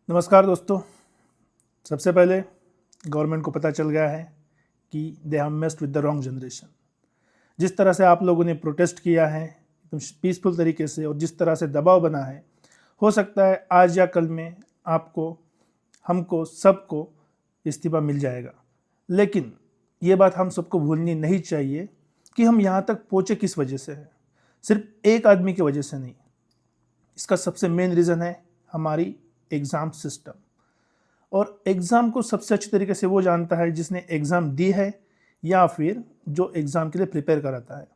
नमस्कार दोस्तों। सबसे पहले गवर्नमेंट को पता चल गया है कि they have messed with the wrong generation. जिस तरह से आप लोगों ने प्रोटेस्ट किया है एकदम पीसफुल तरीके से और जिस तरह से दबाव बना है, हो सकता है आज या कल में आपको, हमको, सबको इस्तीफा मिल जाएगा। लेकिन ये बात हम सबको भूलनी नहीं चाहिए कि हम यहाँ तक पहुँचे किस वजह से है। सिर्फ एक आदमी की वजह से नहीं। इसका सबसे मेन रीज़न है हमारी एग्ज़ाम सिस्टम। और एग्ज़ाम को सबसे अच्छी तरीके से वो जानता है जिसने एग्ज़ाम दी है या फिर जो एग्ज़ाम के लिए प्रिपेयर कराता है।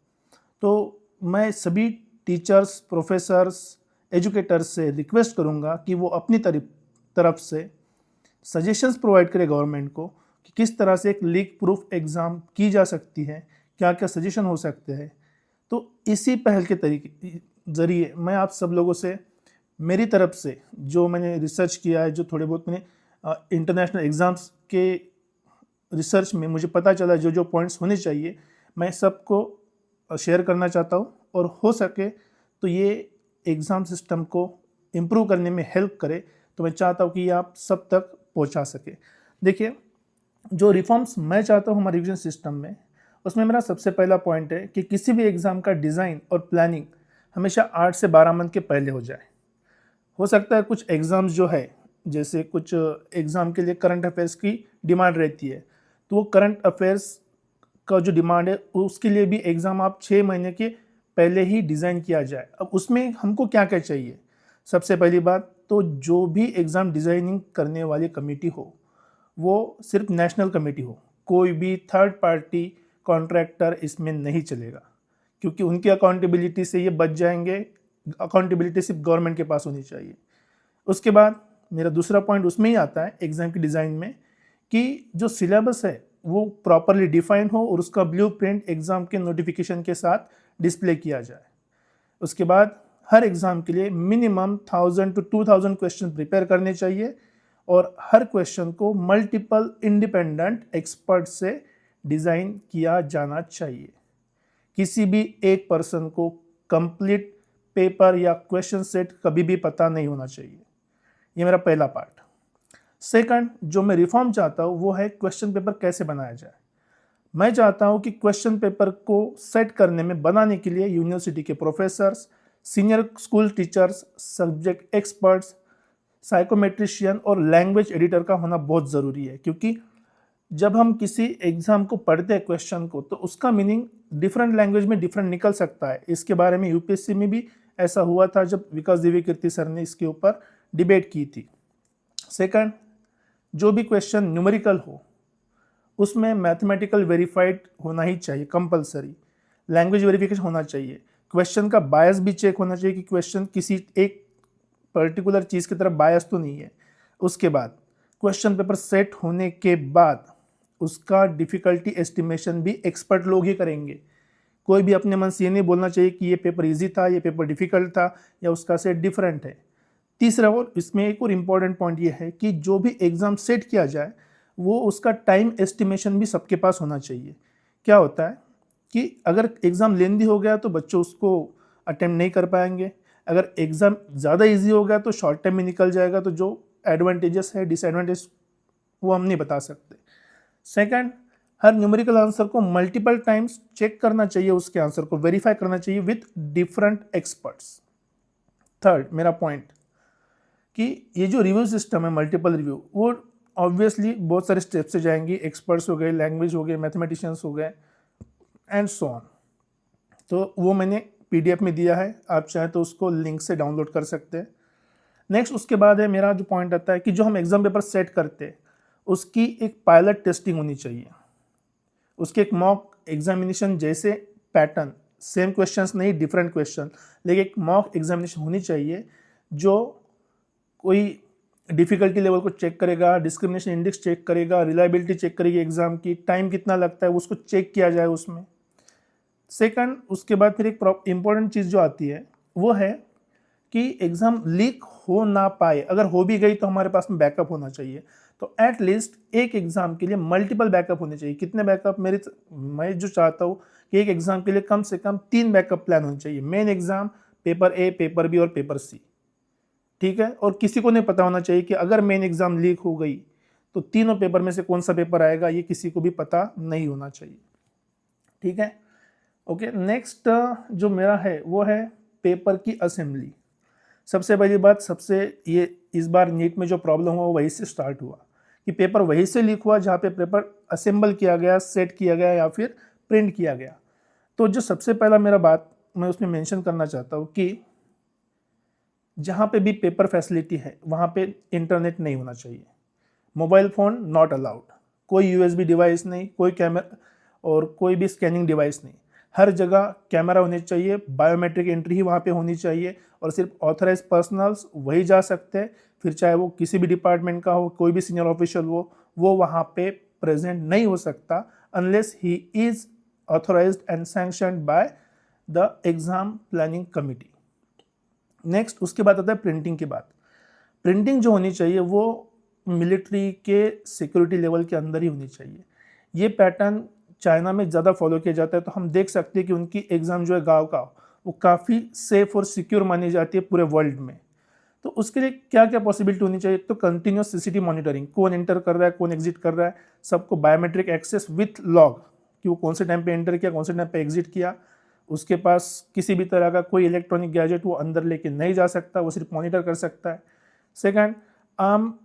तो मैं सभी टीचर्स, प्रोफेसर्स, एजुकेटर्स से रिक्वेस्ट करूँगा कि वो अपनी तरफ से सजेशंस प्रोवाइड करें गवर्नमेंट को कि किस तरह से एक लीक प्रूफ एग्ज़ाम की जा सकती है, क्या क्या सजेशन हो सकते हैं। तो इसी पहल के तरीके ज़रिए मैं आप सब लोगों से मेरी तरफ से जो मैंने रिसर्च किया है, जो थोड़े बहुत मैंने इंटरनेशनल एग्ज़ाम्स के रिसर्च में मुझे पता चला जो जो पॉइंट्स होने चाहिए, मैं सबको शेयर करना चाहता हूँ। और हो सके तो ये एग्ज़ाम सिस्टम को इम्प्रूव करने में हेल्प करे, तो मैं चाहता हूँ कि ये आप सब तक पहुँचा सके। देखिए, जो रिफॉर्म्स मैं चाहता हूँ हमारे एजुकेशन सिस्टम में, उसमें मेरा सबसे पहला पॉइंट है कि किसी भी एग्ज़ाम का डिज़ाइन और प्लानिंग हमेशा 8 से 12 मंथ के पहले हो जाए। हो सकता है कुछ एग्ज़ाम्स जो है, जैसे कुछ एग्ज़ाम के लिए करंट अफेयर्स की डिमांड रहती है, तो वो करंट अफेयर्स का जो डिमांड है उसके लिए भी एग्ज़ाम आप 6 महीने के पहले ही डिज़ाइन किया जाए। अब उसमें हमको क्या क्या चाहिए? सबसे पहली बात तो जो भी एग्ज़ाम डिज़ाइनिंग करने वाली कमेटी हो, वो सिर्फ नेशनल कमेटी हो, कोई भी थर्ड पार्टी कॉन्ट्रैक्टर इसमें नहीं चलेगा, क्योंकि उनकी अकाउंटेबिलिटी से ये बच जाएंगे। अकाउंटेबिलिटी सिर्फ गवर्नमेंट के पास होनी चाहिए। उसके बाद मेरा दूसरा पॉइंट उसमें ही आता है एग्ज़ाम की डिज़ाइन में, कि जो सिलेबस है वो प्रॉपरली डिफाइन हो और उसका ब्लूप्रिंट एग्ज़ाम के नोटिफिकेशन के साथ डिस्प्ले किया जाए। उसके बाद हर एग्ज़ाम के लिए मिनिमम 1000 to 2000 क्वेश्चन प्रिपेयर करने चाहिए और हर क्वेश्चन को मल्टीपल इंडिपेंडेंट एक्सपर्ट से डिज़ाइन किया जाना चाहिए। किसी भी एक पर्सन को कंप्लीट पेपर या क्वेश्चन सेट कभी भी पता नहीं होना चाहिए। ये मेरा पहला पार्ट। सेकंड, जो मैं रिफॉर्म चाहता हूँ वो है क्वेश्चन पेपर कैसे बनाया जाए। मैं चाहता हूँ कि क्वेश्चन पेपर को सेट करने में, बनाने के लिए यूनिवर्सिटी के professors, senior school teachers, subject experts, psychometrician और लैंग्वेज एडिटर का होना बहुत ज़रूरी है। क्योंकि जब हम किसी एग्ज़ाम को पढ़ते हैं क्वेश्चन को, तो उसका मीनिंग डिफरेंट लैंग्वेज में डिफरेंट निकल सकता है। इसके बारे में यूपीएससी में भी ऐसा हुआ था जब विकास देवी कीर्ति सर ने इसके ऊपर डिबेट की थी। सेकंड, जो भी क्वेश्चन न्यूमेरिकल हो उसमें मैथमेटिकल वेरीफाइड होना ही चाहिए, कंपलसरी। लैंग्वेज वेरिफिकेशन होना चाहिए। क्वेश्चन का बायस भी चेक होना चाहिए कि क्वेश्चन किसी एक पर्टिकुलर चीज़ की तरफ बायस तो नहीं है। उसके बाद क्वेश्चन पेपर सेट होने के बाद उसका डिफ़िकल्टी एस्टिमेशन भी एक्सपर्ट लोग ही करेंगे। कोई भी अपने मन से ये नहीं बोलना चाहिए कि ये पेपर इजी था, ये पेपर डिफ़िकल्ट था या उसका सेट डिफरेंट है। तीसरा, और इसमें एक और इम्पॉर्टेंट पॉइंट ये है कि जो भी एग्ज़ाम सेट किया जाए वो उसका टाइम एस्टिमेशन भी सबके पास होना चाहिए। क्या होता है कि अगर एग्ज़ाम लेंदी हो गया तो बच्चों उसको अटेम्प्ट नहीं कर पाएंगे। अगर एग्ज़ाम ज़्यादा इजी हो गया तो शॉर्ट टाइम में निकल जाएगा, तो जो एडवांटेजेस है, डिसएडवांटेज वो हम नहीं बता सकते। सेकंड, हर न्यूमेरिकल आंसर को मल्टीपल टाइम्स चेक करना चाहिए, उसके आंसर को वेरीफाई करना चाहिए विथ डिफरेंट एक्सपर्ट्स। थर्ड, मेरा पॉइंट कि ये जो रिव्यू सिस्टम है, मल्टीपल रिव्यू, वो ऑब्वियसली बहुत सारे स्टेप से जाएंगी। एक्सपर्ट्स हो गए, लैंग्वेज हो गए, मैथमेटिशियंस हो गए एंड सो ऑन। तो वो मैंने पीडीएफ में दिया है, आप चाहें तो उसको लिंक से डाउनलोड कर सकते हैं। नेक्स्ट, उसके बाद है मेरा जो पॉइंट आता है कि जो हम एग्जाम पेपर सेट करते हैं उसकी एक पायलट टेस्टिंग होनी चाहिए। उसके एक मॉक एग्जामिनेशन जैसे पैटर्न, सेम क्वेश्चंस नहीं, डिफरेंट क्वेश्चन, लेकिन एक मॉक एग्जामिनेशन होनी चाहिए जो कोई डिफ़िकल्टी लेवल को चेक करेगा, डिस्क्रिमिनेशन इंडेक्स चेक करेगा, रिलायबिलिटी चेक करेगी एग्ज़ाम की, टाइम कितना लगता है उसको चेक किया जाए उसमें। सेकंड, उसके बाद फिर एक इम्पॉर्टेंट चीज़ जो आती है वो है कि एग्ज़ाम लीक हो ना पाए। अगर हो भी गई तो हमारे पास में बैकअप होना चाहिए। तो एट लीस्ट एक एग्ज़ाम के लिए मल्टीपल बैकअप होने चाहिए। कितने बैकअप? मैं जो चाहता हूँ कि एक एग्ज़ाम के लिए कम से कम 3 बैकअप प्लान होने चाहिए। Main exam, paper A, paper B और पेपर सी। ठीक है। और किसी को नहीं पता होना चाहिए कि अगर मेन एग्जाम लीक हो गई तो तीनों पेपर में से कौन सा पेपर आएगा, ये किसी को भी पता नहीं होना चाहिए, ठीक है। ओके, नेक्स्ट जो मेरा है वो है पेपर की असेंबली। सबसे पहली बात, ये इस बार नीट में जो प्रॉब्लम हुआ वहीं से स्टार्ट हुआ कि पेपर वहीं से लीक हुआ जहाँ पे पेपर असेंबल किया गया, सेट किया गया या फिर प्रिंट किया गया। तो जो सबसे पहला मेरा बात मैं उसमें मेंशन करना चाहता हूँ कि जहाँ पे भी पेपर फैसिलिटी है वहाँ पे इंटरनेट नहीं होना चाहिए, मोबाइल फ़ोन नॉट अलाउड, कोई यूएसबी डिवाइस नहीं, कोई कैमरा और कोई भी स्कैनिंग डिवाइस नहीं। हर जगह कैमरा होने चाहिए, बायोमेट्रिक एंट्री ही वहाँ पे होनी चाहिए और सिर्फ ऑथराइज पर्सनल्स वही जा सकते हैं। फिर चाहे वो किसी भी डिपार्टमेंट का हो, कोई भी सीनियर ऑफिशियल हो, वो वहाँ पे प्रेजेंट नहीं हो सकता unless he is authorised and sanctioned by the exam planning committee. Next, उसके बाद आता है प्रिंटिंग की बात। प्रिंटिंग जो होनी चाहिए वो मिलिट्री के सिक्योरिटी लेवल के अंदर ही होनी चाहिए। ये पैटर्न चाइना में ज़्यादा फॉलो किया जाता है, तो हम देख सकते हैं कि उनकी एग्ज़ाम जो है गाँव का वो काफ़ी सेफ और सिक्योर मानी जाती है पूरे वर्ल्ड में। तो उसके लिए क्या क्या पॉसिबिलिटी होनी चाहिए? तो कंटिन्यूस सीसीटीवी मॉनिटरिंग, कौन एंटर कर रहा है, कौन एग्जिट कर रहा है, सबको बायोमेट्रिक एक्सेस विथ लॉग कि वो कौन से टाइम पे एंटर किया, कौन से टाइम पे एग्जिट किया। उसके पास किसी भी तरह का कोई इलेक्ट्रॉनिक गैजेट वो अंदर लेके नहीं जा सकता, वो सिर्फ मॉनिटर कर सकता है। सेकंड, आम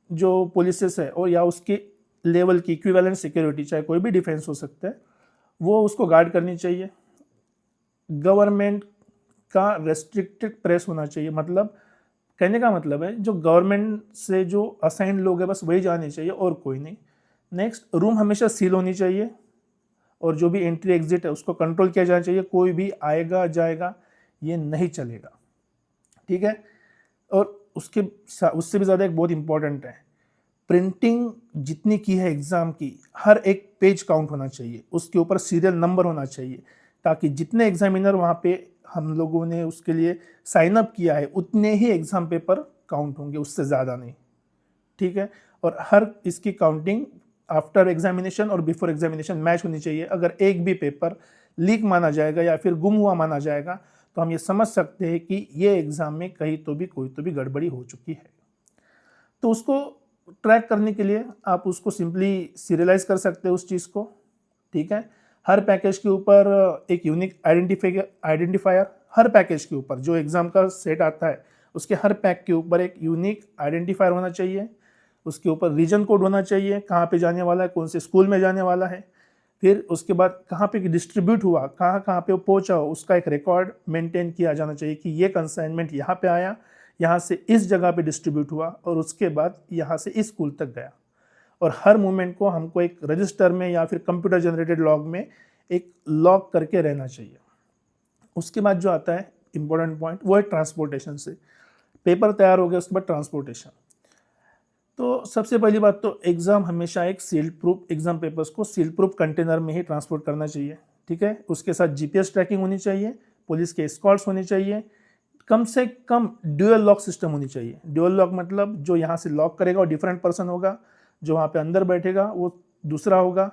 जो पुलिस है और या उसके लेवल की इक्विवेलेंट सिक्योरिटी, चाहे कोई भी डिफेंस हो सकता है, वो उसको गार्ड करनी चाहिए। गवर्नमेंट का रेस्ट्रिक्टेड प्रेस होना चाहिए, मतलब कहने का मतलब है जो गवर्नमेंट से जो असाइंड लोग हैं बस वही जाने चाहिए और कोई नहीं। नेक्स्ट, रूम हमेशा सील होनी चाहिए और जो भी एंट्री एग्जिट है उसको कंट्रोल किया जाना चाहिए, कोई भी आएगा जाएगा ये नहीं चलेगा, ठीक है। और उससे भी ज़्यादा एक बहुत इंपॉर्टेंट है, प्रिंटिंग जितनी की है एग्ज़ाम की, हर एक पेज काउंट होना चाहिए, उसके ऊपर सीरियल नंबर होना चाहिए, ताकि जितने एग्जामिनर वहाँ पे हम लोगों ने उसके लिए साइन अप किया है उतने ही एग्ज़ाम पेपर काउंट होंगे, उससे ज़्यादा नहीं, ठीक है। और हर इसकी काउंटिंग आफ्टर एग्जामिनेशन और बिफोर एग्जामिनेशन मैच होनी चाहिए। अगर एक भी पेपर लीक माना जाएगा या फिर गुम हुआ माना जाएगा तो हम ये समझ सकते हैं कि ये एग्ज़ाम में कहीं तो भी कोई तो भी गड़बड़ी हो चुकी है। तो उसको ट्रैक करने के लिए आप उसको सिंपली सीरियलाइज कर सकते हैं उस चीज़ को, ठीक है। हर पैकेज के ऊपर एक यूनिक आइडेंटिफायर, हर पैकेज के ऊपर जो एग्ज़ाम का सेट आता है उसके हर पैक के ऊपर एक यूनिक आइडेंटिफायर होना चाहिए। उसके ऊपर रीजन कोड होना चाहिए, कहाँ पे जाने वाला है, कौन से स्कूल में जाने वाला है। फिर उसके बाद कहाँ पे डिस्ट्रीब्यूट हुआ, कहाँ कहाँ पे वो पहुँचा हो, उसका एक रिकॉर्ड मेंटेन किया जाना चाहिए कि ये कंसाइनमेंट यहाँ पे आया, यहाँ से इस जगह पे डिस्ट्रीब्यूट हुआ और उसके बाद यहाँ से इस स्कूल तक गया। और हर मूवमेंट को हमको एक रजिस्टर में या फिर कंप्यूटर जनरेटेड लॉग में एक लॉग करके रहना चाहिए। उसके बाद जो आता है इंपॉर्टेंट पॉइंट वो है ट्रांसपोर्टेशन से। पेपर तैयार हो गया, उसके बाद ट्रांसपोर्टेशन। तो सबसे पहली बात तो एग्ज़ाम हमेशा एक सील्ड प्रूफ, एग्ज़ाम पेपर्स को सील्ड प्रूफ कंटेनर में ही ट्रांसपोर्ट करना चाहिए, ठीक है। उसके साथ जीपीएस ट्रैकिंग होनी चाहिए, पुलिस के एस्कॉर्ट्स होने चाहिए, कम से कम ड्यूअल लॉक सिस्टम होनी चाहिए। ड्यूअल लॉक मतलब जो यहाँ से लॉक करेगा वो डिफरेंट पर्सन होगा, जो वहाँ पे अंदर बैठेगा वो दूसरा होगा।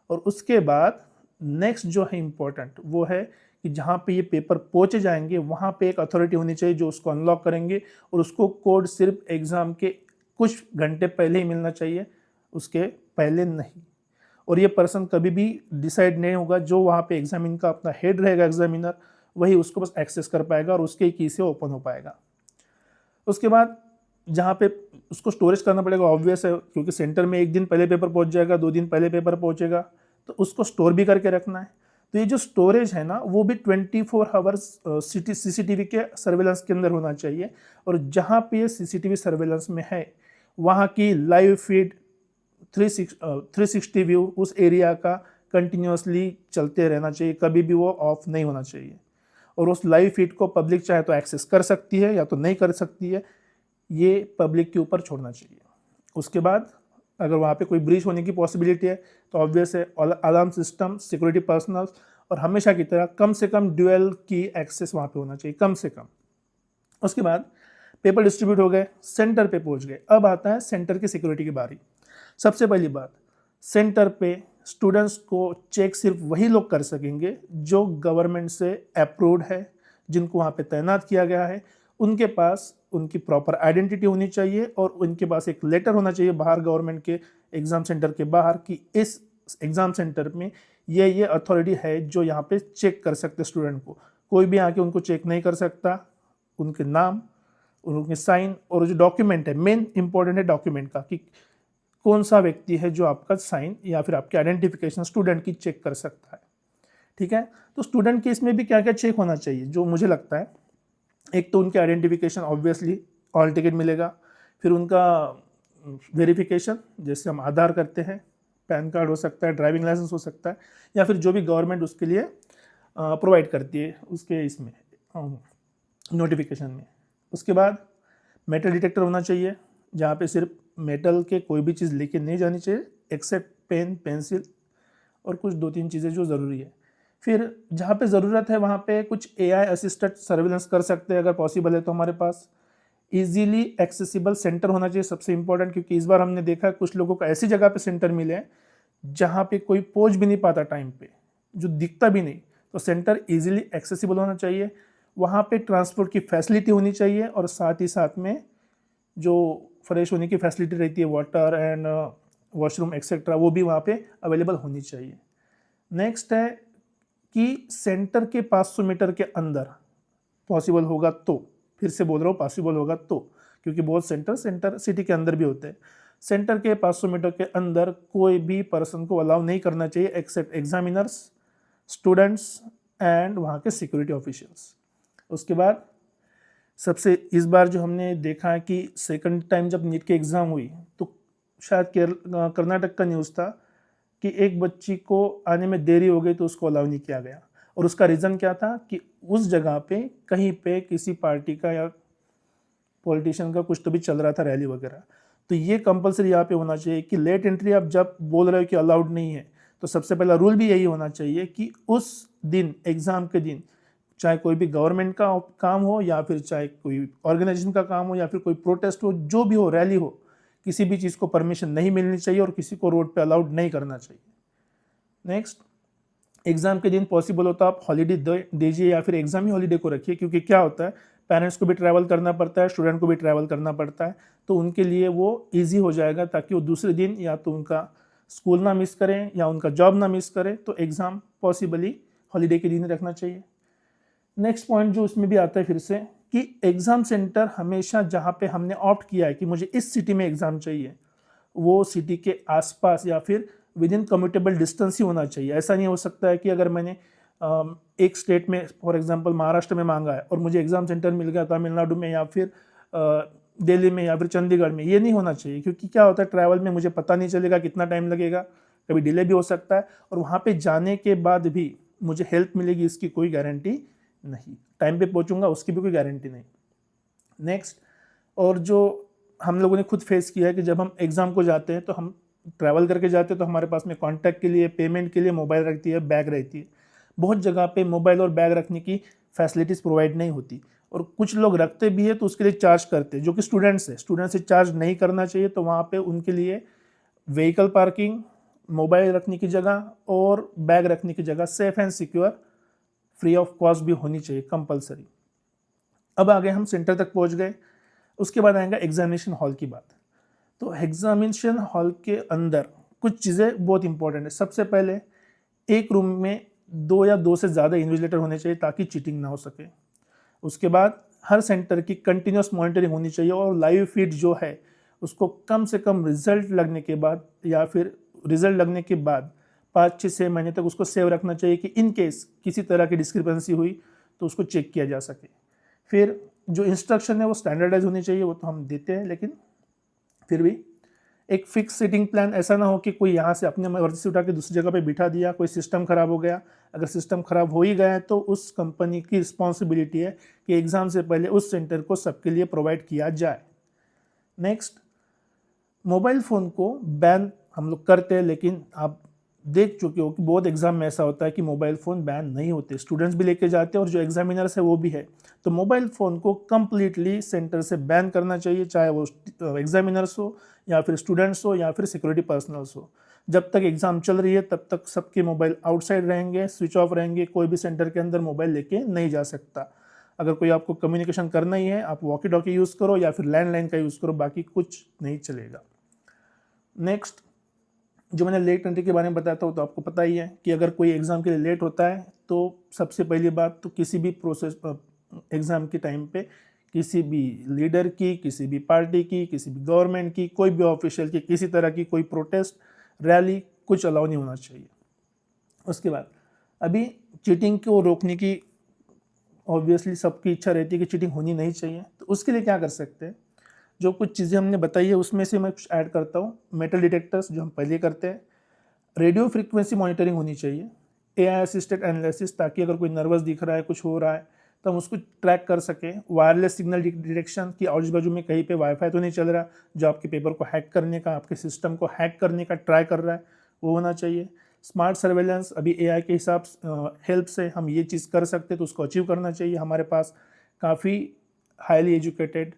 और उसके बाद नेक्स्ट जो है इम्पोर्टेंट वो है कि जहाँ पे ये पेपर पहुँचे जाएंगे वहाँ पे एक अथॉरिटी होनी चाहिए जो उसको अनलॉक करेंगे और उसको कोड सिर्फ एग्ज़ाम के कुछ घंटे पहले ही मिलना चाहिए, उसके पहले नहीं। और ये पर्सन कभी भी डिसाइड नहीं होगा, जो वहाँ पे एग्जामिन का अपना हेड रहेगा एग्जामिनर, वही उसको बस एक्सेस कर पाएगा और उसके की से ओपन हो पाएगा। उसके बाद जहाँ पे उसको स्टोरेज करना पड़ेगा, ऑब्वियस है, क्योंकि सेंटर में एक दिन पहले पेपर पहुँच जाएगा, 2 दिन पहले पेपर पहुँचेगा, तो उसको स्टोर भी करके रखना है। तो ये जो स्टोरेज है ना वो भी 24 आवर्स सीसीटीवी के सर्वेलेंस के अंदर होना चाहिए। और जहाँ पे ये सीसीटीवी सर्वेलेंस में है वहाँ की लाइव फीड 360 व्यू उस एरिया का कंटिन्यूसली चलते रहना चाहिए, कभी भी वो ऑफ नहीं होना चाहिए। और उस लाइव फीड को पब्लिक चाहे तो एक्सेस कर सकती है या तो नहीं कर सकती है, ये पब्लिक के ऊपर छोड़ना चाहिए। उसके बाद अगर वहाँ पे कोई ब्रीच होने की पॉसिबिलिटी है तो ऑब्वियस है अलार्म सिस्टम, सिक्योरिटी पर्सनल और हमेशा की तरह कम से कम ड्यूअल की एक्सेस वहाँ पे होना चाहिए, कम से कम। उसके बाद पेपर डिस्ट्रीब्यूट हो गए, सेंटर पे पहुँच गए, अब आता है सेंटर की सिक्योरिटी की बारी। सबसे पहली बात, सेंटर पे स्टूडेंट्स को चेक सिर्फ वही लोग कर सकेंगे जो गवर्नमेंट से अप्रूव्ड है, जिनको वहाँ पे तैनात किया गया है, उनके पास उनकी प्रॉपर आइडेंटिटी होनी चाहिए और उनके पास एक लेटर होना चाहिए बाहर गवर्नमेंट के एग्ज़ाम सेंटर के बाहर कि इस एग्ज़ाम सेंटर में ये अथॉरिटी है जो यहाँ पे चेक कर सकते स्टूडेंट को। कोई भी आके उनको चेक नहीं कर सकता। उनके नाम और उनके साइन और जो डॉक्यूमेंट है, मेन इंपॉर्टेंट है डॉक्यूमेंट का कि कौन सा व्यक्ति है जो आपका साइन या फिर आपकी आइडेंटिफिकेशन स्टूडेंट की चेक कर सकता है। ठीक है, तो स्टूडेंट के इसमें भी क्या क्या चेक होना चाहिए जो मुझे लगता है, एक तो उनके आइडेंटिफिकेशन, ऑब्वियसली हॉल टिकट मिलेगा। फिर उनका वेरिफिकेशन, जैसे हम आधार करते हैं, पैन कार्ड हो सकता है, ड्राइविंग लाइसेंस हो सकता है, या फिर जो भी गवर्नमेंट उसके लिए प्रोवाइड करती है उसके इसमें नोटिफिकेशन में। उसके बाद मेटल डिटेक्टर होना चाहिए, जहाँ पे सिर्फ मेटल के कोई भी चीज़ लेके नहीं जानी चाहिए एक्सेप्ट पेन, पेंसिल और कुछ 2-3 चीज़ें जो ज़रूरी है। फिर जहाँ पे ज़रूरत है वहाँ पे कुछ AI असिस्टेड सर्विलेंस कर सकते हैं अगर पॉसिबल है तो। हमारे पास ईजीली एक्सेसिबल सेंटर होना चाहिए, सबसे इंपॉर्टेंट, क्योंकि इस बार हमने देखा कुछ लोगों को ऐसी जगह पे सेंटर मिले हैं जहाँ पे कोई पहुँच भी नहीं पाता टाइम पे, जो दिखता भी नहीं। तो सेंटर ईजिली एक्सेसिबल होना चाहिए, वहाँ पे ट्रांसपोर्ट की फैसिलिटी होनी चाहिए और साथ ही साथ में जो फ्रेश होने की फैसिलिटी रहती है, वाटर एंड वॉशरूम एक्सेट्रा, वो भी वहाँ पे अवेलेबल होनी चाहिए। नेक्स्ट है कि सेंटर के 500 मीटर के अंदर पॉसिबल होगा तो, फिर से बोल रहा हूँ पॉसिबल होगा तो, क्योंकि बहुत सेंटर सिटी के अंदर भी होते हैं। सेंटर के 500 मीटर के अंदर कोई भी पर्सन को अलाउ नहीं करना चाहिए एक्सेप्ट एग्जामिनर्स, स्टूडेंट्स एंड वहाँ के सिक्योरिटी ऑफिशियल्स। उसके बाद सबसे इस बार जो हमने देखा है कि सेकंड टाइम जब नीट की एग्ज़ाम हुई तो शायद कर्नाटक का न्यूज़ था कि एक बच्ची को आने में देरी हो गई तो उसको अलाउ नहीं किया गया। और उसका रीज़न क्या था कि उस जगह पे कहीं पे किसी पार्टी का या पॉलिटिशियन का कुछ तो भी चल रहा था, रैली वगैरह। तो ये कंपलसरी यहाँ पे होना चाहिए कि लेट एंट्री आप जब बोल रहे हो कि अलाउड नहीं है, तो सबसे पहला रूल भी यही होना चाहिए कि उस दिन, एग्ज़ाम के दिन, चाहे कोई भी गवर्नमेंट का काम हो या फिर चाहे कोई ऑर्गेनाइजेशन का काम हो या फिर कोई प्रोटेस्ट हो, जो भी हो, रैली हो, किसी भी चीज़ को परमिशन नहीं मिलनी चाहिए और किसी को रोड पे अलाउड नहीं करना चाहिए। नेक्स्ट, एग्ज़ाम के दिन पॉसिबल हो तो आप हॉलीडे दीजिए या फिर एग्ज़ाम ही हॉलीडे को रखिए, क्योंकि क्या होता है, पेरेंट्स को भी ट्रैवल करना पड़ता है, स्टूडेंट को भी ट्रैवल करना पड़ता है, तो उनके लिए वो ईजी हो जाएगा ताकि वो दूसरे दिन या तो उनका स्कूल ना मिस करें या उनका जॉब ना मिस करें। तो एग्ज़ाम पॉसिबली हॉलीडे के दिन ही रखना चाहिए। नेक्स्ट पॉइंट जो इसमें भी आता है फिर से कि एग्ज़ाम सेंटर हमेशा जहाँ पे हमने ऑप्ट किया है कि मुझे इस सिटी में एग्ज़ाम चाहिए, वो सिटी के आसपास या फिर विद इन कम्यूटेबल डिस्टेंस ही होना चाहिए। ऐसा नहीं हो सकता है कि अगर मैंने एक स्टेट में, फॉर एग्जांपल महाराष्ट्र में मांगा है और मुझे एग्ज़ाम सेंटर मिल गया तमिलनाडु में या फिर दिल्ली में या फिर चंडीगढ़ में, ये नहीं होना चाहिए। क्योंकि क्या होता है, ट्रैवल में मुझे पता नहीं चलेगा कितना टाइम लगेगा, कभी डिले भी हो सकता है, और वहाँ पे जाने के बाद भी मुझे हेल्प मिलेगी इसकी कोई गारंटी नहीं, टाइम पे पहुँचूंगा उसकी भी कोई गारंटी नहीं। नेक्स्ट, और जो हम लोगों ने खुद फेस किया है कि जब हम एग्ज़ाम को जाते हैं तो हम ट्रैवल करके जाते हैं तो हमारे पास में कॉन्टैक्ट के लिए, पेमेंट के लिए मोबाइल रहती है, बैग रहती है। बहुत जगह पे मोबाइल और बैग रखने की फैसिलिटीज़ प्रोवाइड नहीं होती, और कुछ लोग रखते भी है तो उसके लिए चार्ज करते हैं, जो कि स्टूडेंट्स है। स्टूडेंट से चार्ज नहीं करना चाहिए, तो वहाँ पे उनके लिए व्हीकल पार्किंग, मोबाइल रखने की जगह और बैग रखने की जगह safe and secure, free of cost भी होनी चाहिए, कंपलसरी। अब आगे हम सेंटर तक पहुँच गए, उसके बाद आएगा एग्जामिनेशन हॉल की बात। तो एग्जामिनेशन हॉल के अंदर कुछ चीज़ें बहुत इंपॉर्टेंट है। सबसे पहले एक रूम में 2 या 2 से ज़्यादा इन्विजिलेटर होने चाहिए ताकि चीटिंग ना हो सके। उसके बाद हर सेंटर की कंटिन्यूस मॉनिटरिंग होनी चाहिए और लाइव फीड जो है उसको कम से कम रिजल्ट लगने के बाद या फिर रिजल्ट लगने के बाद 5-6 महीने तक उसको सेव रखना चाहिए कि इन केस किसी तरह की डिस्क्रिपेंसी हुई तो उसको चेक किया जा सके। फिर जो इंस्ट्रक्शन है वो स्टैंडर्डाइज होनी चाहिए, वो तो हम देते हैं, लेकिन फिर भी एक फिक्स सीटिंग प्लान, ऐसा ना हो कि कोई यहाँ से अपने मर्जी से उठा के दूसरी जगह पे बिठा दिया, कोई सिस्टम खराब हो गया। अगर सिस्टम खराब हो ही गया है तो उस कंपनी की रिस्पॉन्सिबिलिटी है कि एग्ज़ाम से पहले उस सेंटर को सबके लिए प्रोवाइड किया जाए। नेक्स्ट, मोबाइल फ़ोन को बैन हम लोग करते हैं, लेकिन आप देख चुके हो कि बहुत एग्ज़ाम में ऐसा होता है कि मोबाइल फ़ोन बैन नहीं होते, स्टूडेंट्स भी लेके जाते हैं और जो एग्जामिनर्स है वो भी है। तो मोबाइल फ़ोन को कम्प्लीटली सेंटर से बैन करना चाहिए, चाहे वो एग्जामिनर्स हो या फिर स्टूडेंट्स हो या फिर सिक्योरिटी पर्सनल्स हो। जब तक एग्ज़ाम चल रही है तब तक सबके मोबाइल आउटसाइड रहेंगे, स्विच ऑफ रहेंगे, कोई भी सेंटर के अंदर मोबाइल लेके नहीं जा सकता। अगर कोई आपको कम्युनिकेशन करना ही है, आप वॉकी टॉकी यूज़ करो या फिर लैंडलाइन का यूज़ करो, बाकी कुछ नहीं चलेगा। नेक्स्ट, जो मैंने लेट एंट्री के बारे में बताया था, तो आपको पता ही है कि अगर कोई एग्ज़ाम के लिए लेट होता है तो सबसे पहली बात तो किसी भी प्रोसेस एग्ज़ाम के टाइम पे किसी भी लीडर की, किसी भी पार्टी की, किसी भी गवर्नमेंट की, कोई भी ऑफिशियल की, किसी तरह की कोई प्रोटेस्ट, रैली, कुछ अलाउ नहीं होना चाहिए। उसके बाद अभी चीटिंग को रोकने की ऑब्वियसली सबकी इच्छा रहती है कि चीटिंग होनी नहीं चाहिए, तो उसके लिए क्या कर सकते हैं, जो कुछ चीज़ें हमने बताई है उसमें से मैं कुछ ऐड करता हूँ। मेटल डिटेक्टर्स जो हम पहले करते हैं, रेडियो फ्रीक्वेंसी मॉनिटरिंग होनी चाहिए, एआई असिस्टेड एनालिसिस, ताकि अगर कोई नर्वस दिख रहा है, कुछ हो रहा है तो हम उसको ट्रैक कर सकें। वायरलेस सिग्नल डिटेक्शन की आजू बाजू में कहीं पे वाईफाई तो नहीं चल रहा जो आपके पेपर को हैक करने का, आपके सिस्टम को हैक करने का ट्राई कर रहा है, वो होना चाहिए। स्मार्ट सर्वेलेंस, अभी एआई के हिसाब हेल्प से हम ये चीज़ कर सकते हैं तो उसको अचीव करना चाहिए। हमारे पास काफ़ी highly educated,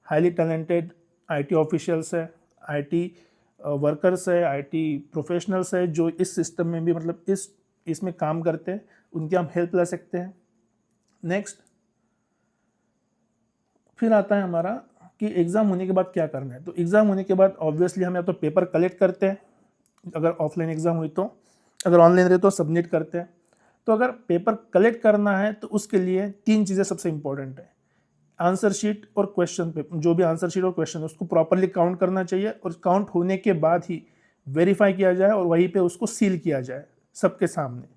highly talented IT officials है, आईटी वर्कर्स है, आईटी प्रोफेशनल्स है जो इस सिस्टम में भी मतलब इसमें काम करते हैं, उनकी हम हेल्प ले सकते हैं। नेक्स्ट, फिर आता है हमारा कि एग्ज़ाम होने के बाद क्या करना है। तो एग्ज़ाम होने के बाद ऑब्वियसली हम या तो पेपर कलेक्ट करते हैं, अगर ऑफलाइन एग्ज़ाम हुई तो, अगर ऑनलाइन रहे तो सबमिट करते हैं। तो अगर पेपर कलेक्ट करना है तो उसके लिए 3 चीज़ें सबसे इंपॉर्टेंट है। आंसर शीट और क्वेश्चन पेपर, जो भी आंसर शीट और क्वेश्चन है उसको प्रॉपरली काउंट करना चाहिए, और काउंट होने के बाद ही वेरीफाई किया जाए और वहीं पे उसको सील किया जाए सबके सामने।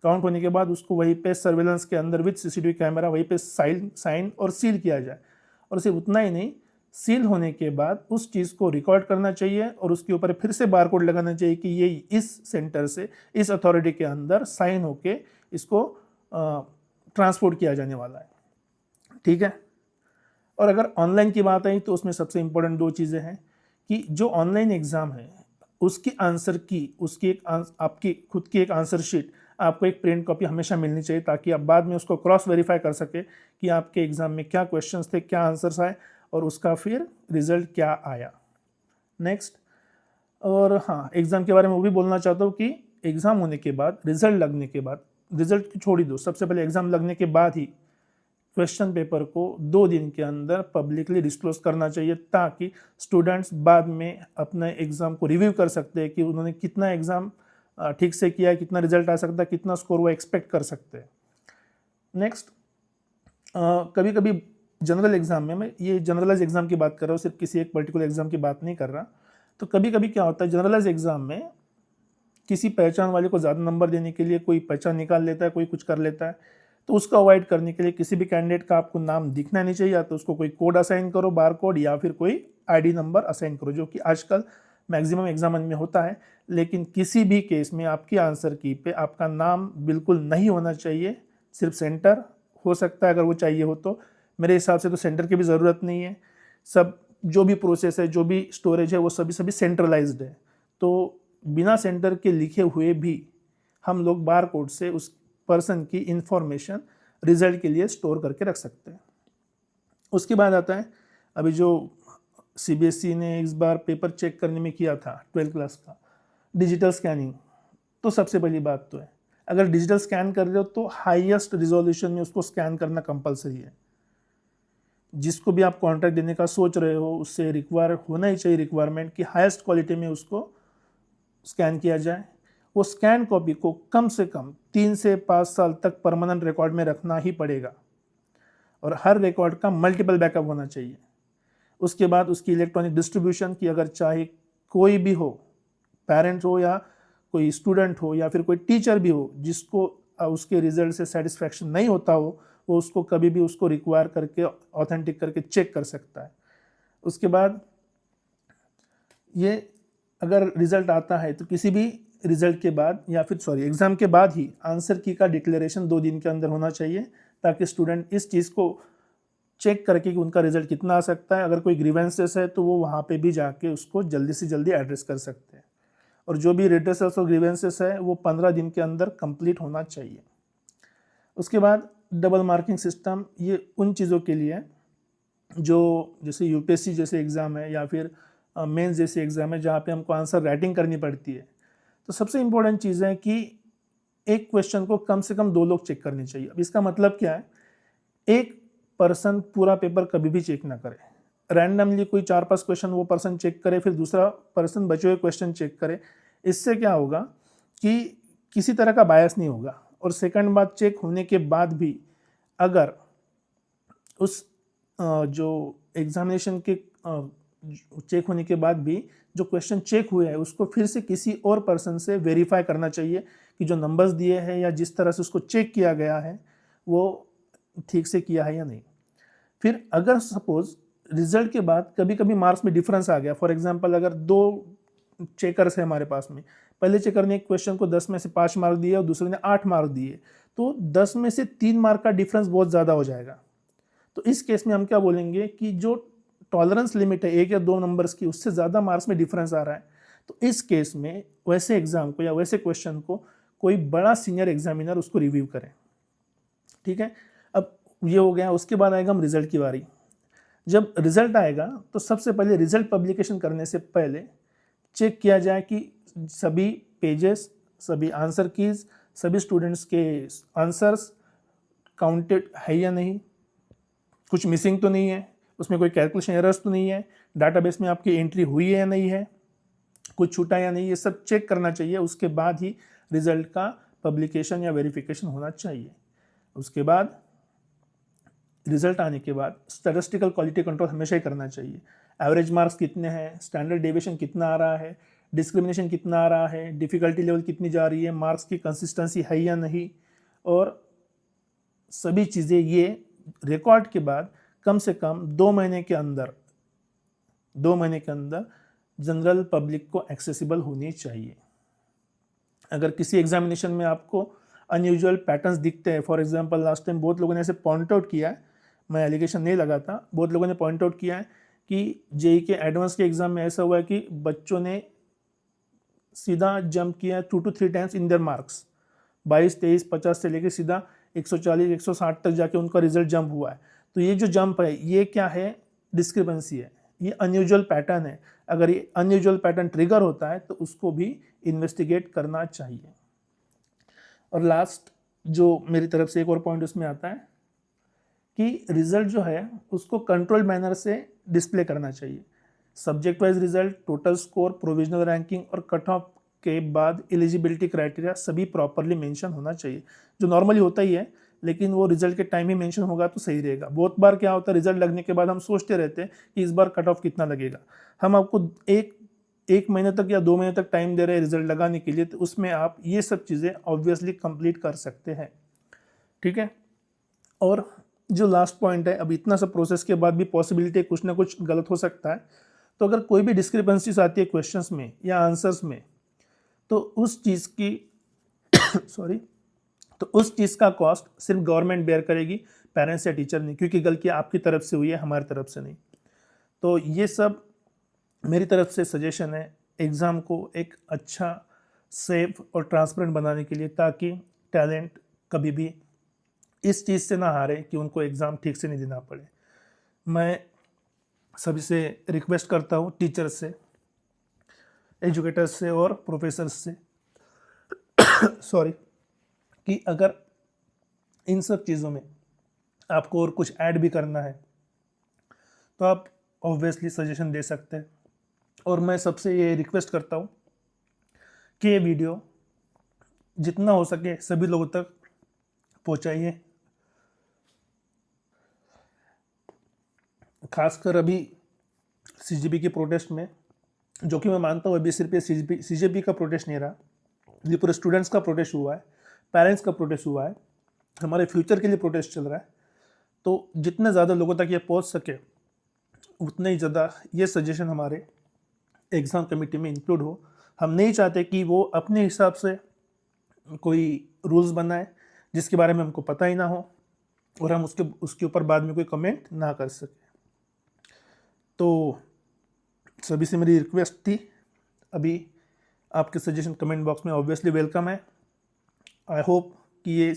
काउंट होने के बाद उसको वहीं पे सर्वेलेंस के अंदर विद सीसीटीवी कैमरा वहीं पे साइन और सील किया जाए। और सिर्फ उतना ही नहीं, सील होने के बाद उस चीज़ को रिकॉर्ड करना चाहिए और उसके ऊपर फिर से बारकोड लगाना चाहिए कि ये इस सेंटर से, इस अथॉरिटी के अंदर साइन होके इसको ट्रांसपोर्ट किया जाने वाला है। ठीक है। और अगर ऑनलाइन की बात आई तो उसमें सबसे इंपॉर्टेंट 2 चीज़ें हैं कि जो ऑनलाइन एग्ज़ाम है उसकी आंसर की, उसकी एक आपकी खुद की एक आंसर शीट, आपको एक प्रिंट कॉपी हमेशा मिलनी चाहिए, ताकि आप बाद में उसको क्रॉस वेरीफाई कर सके कि आपके एग्ज़ाम में क्या क्वेश्चंस थे, क्या आंसर्स आए और उसका फिर रिजल्ट क्या आया। नेक्स्ट, और हाँ, एग्ज़ाम के बारे में वो भी बोलना चाहता हूँ कि एग्ज़ाम होने के बाद, रिजल्ट लगने के बाद, रिजल्ट छोड़ ही दो, सबसे पहले एग्ज़ाम लगने के बाद ही क्वेश्चन पेपर को 2 दिन के अंदर पब्लिकली डिस्क्लोज करना चाहिए, ताकि स्टूडेंट्स बाद में अपने एग्ज़ाम को रिव्यू कर सकते हैं कि उन्होंने कितना एग्ज़ाम ठीक से किया है, कितना रिजल्ट आ सकता है, कितना स्कोर वो एक्सपेक्ट कर सकते हैं। नेक्स्ट, कभी कभी जनरल एग्ज़ाम में, मैं ये जनरलाइज एग्ज़ाम की बात कर रहा हूँ, सिर्फ किसी एक पर्टिकुलर एग्ज़ाम की बात नहीं कर रहा, तो कभी कभी क्या होता है जनरलाइज एग्ज़ाम में किसी पहचान वाले को ज़्यादा नंबर देने के लिए कोई पहचान निकाल लेता है, कोई कुछ कर लेता है, तो उसको अवॉइड करने के लिए किसी भी कैंडिडेट का आपको नाम दिखना नहीं चाहिए, या तो उसको कोई कोड असाइन करो, बार कोड, या फिर कोई आईडी नंबर असाइन करो, जो कि आजकल मैक्सिमम एग्जाम में होता है। लेकिन किसी भी केस में आपकी आंसर की पे आपका नाम बिल्कुल नहीं होना चाहिए, सिर्फ सेंटर हो सकता है अगर वो चाहिए हो तो। मेरे हिसाब से तो सेंटर की भी ज़रूरत नहीं है, सब जो भी प्रोसेस है, जो भी स्टोरेज है, वो सभी सेंट्रलाइज्ड है, तो बिना सेंटर के लिखे हुए भी हम लोग बार कोड से उस पर्सन की इंफॉर्मेशन रिजल्ट के लिए स्टोर करके रख सकते हैं। उसके बाद आता है अभी जो सीबीएसई ने इस बार पेपर चेक करने में किया था 12th क्लास का, डिजिटल स्कैनिंग। तो सबसे पहली बात तो है, अगर डिजिटल स्कैन कर रहे हो तो हाईएस्ट रिजोल्यूशन में उसको स्कैन करना कंपलसरी है। जिसको भी आप कॉन्ट्रैक्ट देने का सोच रहे हो उससे रिक्वायर होना ही चाहिए, रिक्वायरमेंट की हाईएस्ट क्वालिटी में उसको स्कैन किया जाए। वो स्कैन कॉपी को कम से कम 3 से 5 साल तक परमानेंट रिकॉर्ड में रखना ही पड़ेगा, और हर रिकॉर्ड का मल्टीपल बैकअप होना चाहिए। उसके बाद उसकी इलेक्ट्रॉनिक डिस्ट्रीब्यूशन की, अगर चाहे कोई भी हो, पेरेंट हो या कोई स्टूडेंट हो या फिर कोई टीचर भी हो, जिसको उसके रिजल्ट से सेटिस्फैक्शन नहीं होता हो, वो उसको कभी भी उसको रिक्वायर करके ऑथेंटिक करके चेक कर सकता है। उसके बाद ये अगर रिजल्ट आता है तो किसी भी रिजल्ट के बाद या फिर एग्ज़ाम के बाद ही आंसर की का डिक्लेरेशन 2 दिन के अंदर होना चाहिए, ताकि स्टूडेंट इस चीज़ को चेक करके कि उनका रिजल्ट कितना आ सकता है। अगर कोई ग्रीवेंसेस है तो वो वहाँ पे भी जाके उसको जल्दी से जल्दी एड्रेस कर सकते हैं, और जो भी रिड्रेसल्स और ग्रीवेंसेस है वो 15 दिन के अंदर कंप्लीट होना चाहिए। उसके बाद डबल मार्किंग सिस्टम, ये उन चीज़ों के लिए जो जैसे यूपीएससी जैसे एग्ज़ाम है या फिर मेंस जैसे एग्ज़ाम है जहाँ पे हमको आंसर राइटिंग करनी पड़ती है। तो सबसे इम्पोर्टेंट चीज़ है कि एक क्वेश्चन को कम से कम 2 लोग चेक करने चाहिए। अब इसका मतलब क्या है, एक पर्सन पूरा पेपर कभी भी चेक ना करे, रैंडमली कोई 4-5 क्वेश्चन वो पर्सन चेक करे, फिर दूसरा पर्सन बचे हुए क्वेश्चन चेक करे। इससे क्या होगा कि किसी तरह का बायस नहीं होगा। और सेकंड बात, चेक होने के बाद भी अगर उस जो एग्जामिनेशन के चेक होने के बाद भी जो क्वेश्चन चेक हुए हैं उसको फिर से किसी और पर्सन से वेरीफाई करना चाहिए कि जो नंबर्स दिए हैं या जिस तरह से उसको चेक किया गया है वो ठीक से किया है या नहीं। फिर अगर सपोज रिजल्ट के बाद कभी कभी मार्क्स में डिफरेंस आ गया, फॉर एग्जांपल अगर 2 चेकर्स है हमारे पास में, पहले चेकर ने एक क्वेश्चन को 10 में से 5 मार्क दिए और दूसरे ने 8 मार्क दिए, तो 10 में से 3 मार्क का डिफरेंस बहुत ज़्यादा हो जाएगा। तो इस केस में हम क्या बोलेंगे कि जो टॉलरेंस लिमिट है 1 या 2 नंबर्स की, उससे ज़्यादा मार्क्स में डिफरेंस आ रहा है, तो इस केस में वैसे एग्जाम को या वैसे क्वेश्चन को कोई बड़ा सीनियर एग्जामिनर उसको रिव्यू करें। ठीक है, अब ये हो गया। उसके बाद आएगा हम रिजल्ट की बारी। जब रिजल्ट आएगा तो सबसे पहले रिजल्ट पब्लिकेशन करने से पहले चेक किया जाए कि सभी पेजेस, सभी आंसर कीज, सभी स्टूडेंट्स के आंसर्स काउंटेड है या नहीं, कुछ मिसिंग तो नहीं है, उसमें कोई कैलकुलेशन एरर्स तो नहीं है, डाटाबेस में आपकी एंट्री हुई है या नहीं है, कुछ छूटा या नहीं, ये सब चेक करना चाहिए। उसके बाद ही रिजल्ट का पब्लिकेशन या वेरिफिकेशन होना चाहिए। उसके बाद रिजल्ट आने के बाद स्टैटिस्टिकल क्वालिटी कंट्रोल हमेशा ही करना चाहिए। एवरेज मार्क्स कितने हैं, स्टैंडर्ड डेविएशन कितना आ रहा है, डिस्क्रिमिनेशन कितना आ रहा है, डिफ़िकल्टी लेवल कितनी जा रही है, मार्क्स की कंसिस्टेंसी है या नहीं, और सभी चीज़ें ये रिकॉर्ड के बाद कम से कम 2 महीने के अंदर जनरल पब्लिक को एक्सेसिबल होनी चाहिए। अगर किसी एग्जामिनेशन में आपको अनयूजुअल पैटर्न्स दिखते हैं, फॉर एग्जांपल लास्ट टाइम बहुत लोगों ने ऐसे पॉइंट आउट किया है, मैं एलिगेशन नहीं लगाता, बहुत लोगों ने पॉइंट आउट किया है कि जेईई के एडवांस के एग्ज़ाम में ऐसा हुआ है कि बच्चों ने सीधा जंप किया 2 to 3 times in their marks, 22, 23, 50 से लेकर सीधा 140, 160 तक जाके उनका रिजल्ट जंप हुआ है। तो ये जो जंप है ये क्या है, डिस्क्रिपेंसी है, ये अनयूजुअल पैटर्न है। अगर ये अनयूजुअल पैटर्न ट्रिगर होता है तो उसको भी इन्वेस्टिगेट करना चाहिए। और लास्ट जो मेरी तरफ से एक और पॉइंट उसमें आता है कि रिजल्ट जो है उसको कंट्रोल मैनर से डिस्प्ले करना चाहिए। Subject wise result, total score, provisional ranking और कट ऑफ के बाद एलिजिबिलिटी क्राइटेरिया सभी प्रॉपरली मेंशन होना चाहिए, जो नॉर्मली होता ही है, लेकिन वो रिजल्ट के टाइम ही मेंशन होगा तो सही रहेगा। बहुत बार क्या होता है, रिजल्ट लगने के बाद हम सोचते रहते हैं कि इस बार कट ऑफ कितना लगेगा। हम आपको एक महीने तक या 2 महीने तक टाइम दे रहे हैं रिजल्ट लगाने के लिए, तो उसमें आप ये सब चीज़ें ऑब्वियसली कंप्लीट कर सकते हैं। ठीक है, और जो लास्ट पॉइंट है, अब इतना सब प्रोसेस के बाद भी पॉसिबिलिटी कुछ ना कुछ गलत हो सकता है, तो अगर कोई भी डिस्क्रिपेंसीज आती है क्वेश्चंस में या आंसर्स में, तो उस चीज़ की तो उस चीज़ का कॉस्ट सिर्फ गवर्नमेंट बेयर करेगी, पेरेंट्स या टीचर नहीं, क्योंकि गलती आपकी तरफ से हुई है, हमारी तरफ से नहीं। तो ये सब मेरी तरफ से सजेशन है एग्ज़ाम को एक अच्छा, सेफ और ट्रांसपेरेंट बनाने के लिए, ताकि टैलेंट कभी भी इस चीज़ से ना हारे कि उनको एग्ज़ाम ठीक से नहीं देना पड़े। मैं सभी से रिक्वेस्ट करता हूँ, टीचर्स से, एजुकेटर्स से और प्रोफेसर्स से कि अगर इन सब चीज़ों में आपको और कुछ ऐड भी करना है तो आप ऑब्वियसली सजेशन दे सकते हैं। और मैं सबसे ये रिक्वेस्ट करता हूँ कि ये वीडियो जितना हो सके सभी लोगों तक पहुँचाइए। खासकर अभी सीजीपी की प्रोटेस्ट में, जो कि मैं मानता हूँ अभी सिर्फ ये सीजीपी का प्रोटेस्ट नहीं रहा, ये पूरे स्टूडेंट्स का प्रोटेस्ट हुआ है, पेरेंट्स का प्रोटेस्ट हुआ है, हमारे फ्यूचर के लिए प्रोटेस्ट चल रहा है। तो जितने ज़्यादा लोगों तक ये पहुँच सके उतने ही ज़्यादा ये सजेशन हमारे एग्ज़ाम कमेटी में इंक्लूड हो। हम नहीं चाहते कि वो अपने हिसाब से कोई रूल्स बनाए जिसके बारे में हमको पता ही ना हो और हम उसके ऊपर बाद में कोई कमेंट ना कर सके। तो सभी से मेरी रिक्वेस्ट थी, अभी आपके सजेशन कमेंट बॉक्स में ऑब्वियसली वेलकम है। आई होप कि ये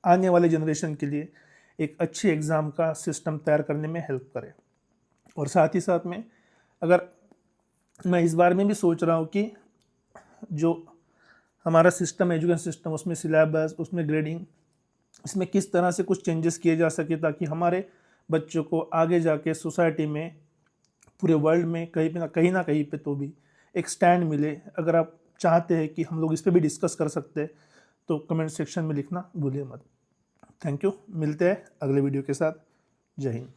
आने वाले जनरेशन के लिए एक अच्छी एग्ज़ाम का सिस्टम तैयार करने में हेल्प करे। और साथ ही साथ में अगर मैं इस बारे में भी सोच रहा हूँ कि जो हमारा सिस्टम, एजुकेशन सिस्टम, उसमें सिलेबस, उसमें ग्रेडिंग इसमें किस तरह से कुछ चेंजेस किए जा सके ताकि हमारे बच्चों को आगे जाके सोसाइटी में, पूरे वर्ल्ड में कहीं ना कहीं पे तो भी एक स्टैंड मिले। अगर आप चाहते हैं कि हम लोग इस पे भी डिस्कस कर सकते हैं तो कमेंट सेक्शन में लिखना भूलिए मत। थैंक यू, मिलते हैं अगले वीडियो के साथ। जय हिंद।